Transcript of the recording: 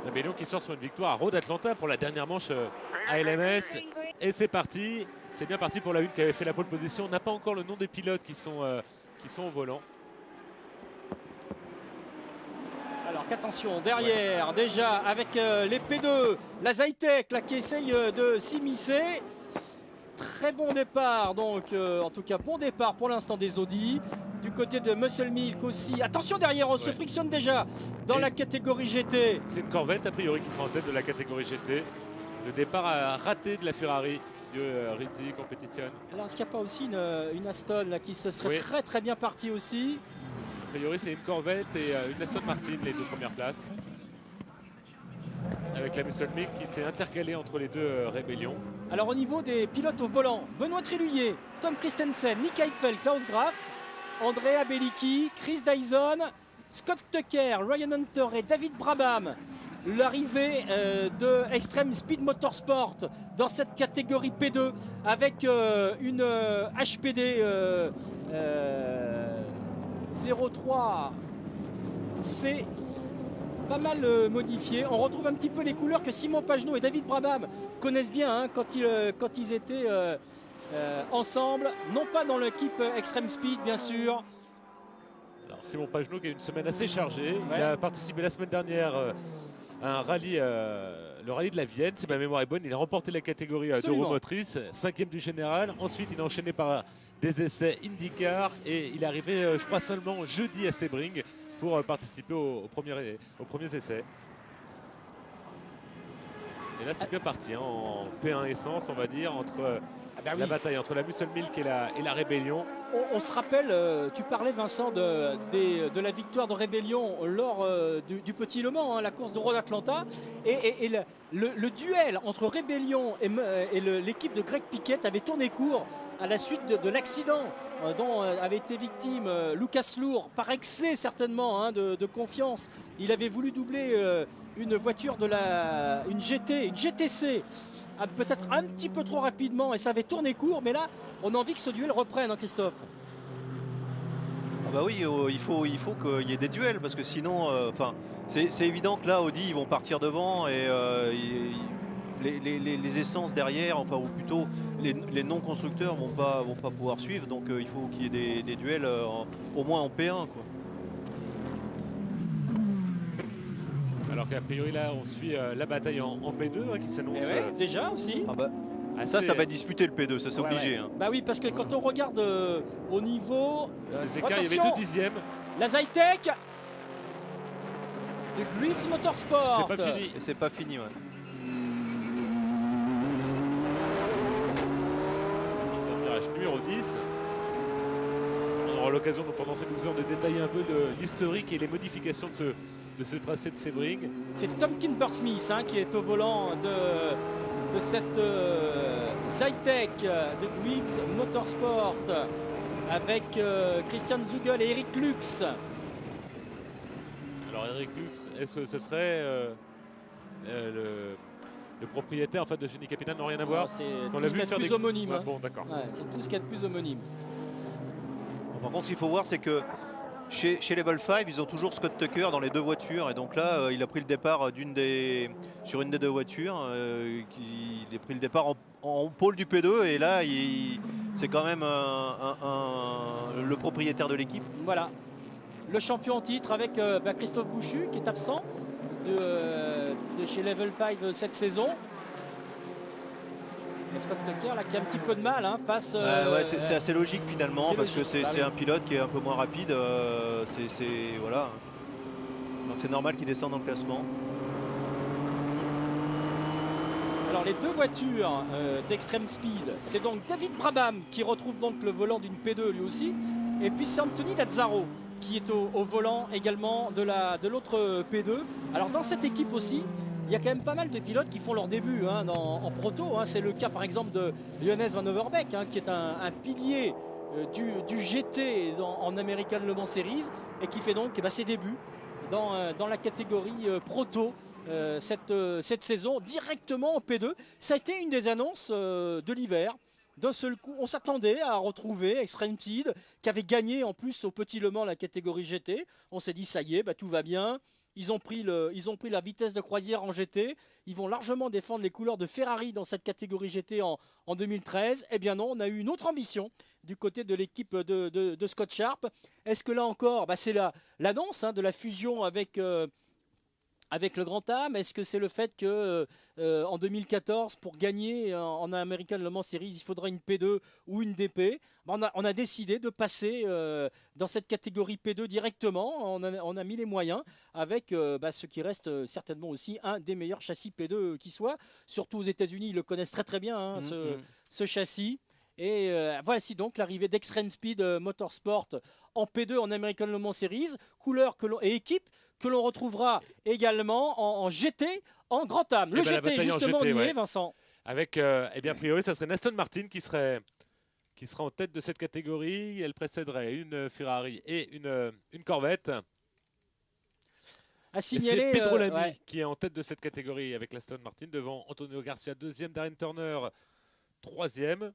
Rébellion qui sort sur une victoire à Road Atlanta pour la dernière manche à LMS. Et c'est parti. C'est bien parti pour la une qui avait fait la pole position. On n'a pas encore le nom des pilotes qui sont au volant. Alors qu'attention, derrière, déjà avec les P2, la Zytec là, qui essaye de s'immiscer. Très bon départ, donc en tout cas bon départ pour l'instant des Audi. Du côté de Muscle Milk aussi. Attention derrière, on se frictionne déjà dans la catégorie GT. C'est une Corvette a priori qui sera en tête de la catégorie GT. Le départ raté de la Ferrari de Rizzi Competition. Alors est-ce qu'il n'y a pas aussi une Aston là, qui se serait très bien partie aussi? A priori c'est une Corvette et une Aston Martin, les deux premières places. Avec la Muscle Milk qui s'est intercalée entre les deux rébellions. Alors au niveau des pilotes au volant, Benoît Tréluyer, Tom Christensen, Nick Heidfeld, Klaus Graf, Andrea Bellicchi, Chris Dyson, Scott Tucker, Ryan Hunter et David Brabham. L'arrivée de Extreme Speed Motorsport dans cette catégorie P2 avec une HPD 03. C'est pas mal modifié. On retrouve un petit peu les couleurs que Simon Pagenaud et David Brabham connaissent bien quand ils étaient ensemble. Non pas dans l'équipe Extreme Speed, bien sûr. Alors Simon Pagenaud qui a une semaine assez chargée. Il a participé la semaine dernière à un rallye, le rallye de la Vienne, si ma mémoire est bonne. Il a remporté la catégorie d'Euromotrice, 5e du général. Ensuite, il a enchaîné par des essais IndyCar et il est arrivé, je crois, seulement jeudi à Sebring pour participer aux premiers essais. Et là, c'est bien parti, hein, en P1 essence, on va dire, entre la bataille entre la Muscle Milk et la Rébellion. On se rappelle, tu parlais Vincent de la victoire de Rébellion lors du Petit Le Mans, hein, la course de Road Atlanta. Et le duel entre Rébellion et l'équipe de Greg Piquet avait tourné court à la suite de l'accident dont avait été victime Lucas Lourd, par excès certainement de confiance. Il avait voulu doubler une voiture une GTC. Peut-être un petit peu trop rapidement et ça avait tourné court, mais là on a envie que ce duel reprenne, hein, Christophe. Ah bah oui, il faut qu'il y ait des duels parce que sinon, c'est évident que là Audi ils vont partir devant et les essences derrière, enfin ou plutôt les non-constructeurs vont pas pouvoir suivre, donc il faut qu'il y ait des duels au moins en P1 quoi. Alors qu'a priori là on suit la bataille en P2 qui s'annonce. Déjà aussi. Ah bah, ça va disputer le P2, ça c'est obligé. Hein. Bah oui, parce que quand on regarde au niveau. Les écarts, il y avait 2 dixièmes. La Zytec de Greaves Motorsport. C'est pas fini. Et c'est pas fini, ouais. Virage numéro 10. On aura l'occasion pendant ces 12 heures de détailler un peu l'historique et les modifications de ce tracé de Sebring. C'est Tom Kimber-Smith qui est au volant de cette Zytec de Greaves Motorsport avec Christian Zugel et Eric Lux. Alors Eric Lux, est-ce que ce serait le propriétaire en fait de Jenny Capital? Non, rien à voir. C'est tout ce qu'il y a de plus homonyme. Bon, d'accord. C'est tout ce qu'il y a de plus homonyme. Par contre, ce qu'il faut voir, c'est que chez Level 5, ils ont toujours Scott Tucker dans les deux voitures. Et donc là, il a pris le départ sur une des deux voitures. Il a pris le départ en pôle du P2. Et là, c'est quand même le propriétaire de l'équipe. Voilà. Le champion en titre avec Christophe Bouchu qui est absent de chez Level 5 cette saison. Scott Tucker là, qui a un petit peu de mal face. C'est assez logique finalement parce que c'est un pilote qui est un peu moins rapide. Voilà. Donc c'est normal qu'il descende dans le classement. Alors les deux voitures d'Extreme Speed, c'est donc David Brabham qui retrouve donc le volant d'une P2 lui aussi, et puis c'est Anthony Lazzaro qui est au volant également de l'autre P2. Alors dans cette équipe aussi, il y a quand même pas mal de pilotes qui font leur début en proto. C'est le cas par exemple de Johannes Van Overbeek qui est un pilier du GT en American Le Mans Series et qui fait donc ses débuts dans la catégorie proto cette saison directement en P2. Ça a été une des annonces de l'hiver. D'un seul coup, on s'attendait à retrouver Extreme Speed qui avait gagné en plus au Petit Le Mans la catégorie GT. On s'est dit ça y est, tout va bien. ils ont pris la vitesse de croisière en GT. Ils vont largement défendre les couleurs de Ferrari dans cette catégorie GT en 2013. Eh bien non, on a eu une autre ambition du côté de l'équipe de Scott Sharp. Est-ce que là encore, c'est l'annonce de la fusion avec le Grand Am? Est-ce que c'est le fait que en 2014, pour gagner en American Le Mans Series, il faudra une P2 ou une DP? On a décidé de passer dans cette catégorie P2 directement. On a mis les moyens avec ce qui reste certainement aussi un des meilleurs châssis P2 qui soit. Surtout aux États-Unis, ils le connaissent très très bien, ce châssis. Et voici donc l'arrivée d'Extreme Speed Motorsport en P2 en American Le Mans Series, couleur et équipe que l'on retrouvera également en GT en Grand Am. Le GT, justement, on y est, Vincent. Avec, a priori, ça serait une Aston Martin qui sera en tête de cette catégorie. Elle précéderait une Ferrari et une Corvette. À signaler, c'est Pedro Lamy qui est en tête de cette catégorie avec l'Aston Martin devant Antonio Garcia, deuxième, Darren Turner, troisième.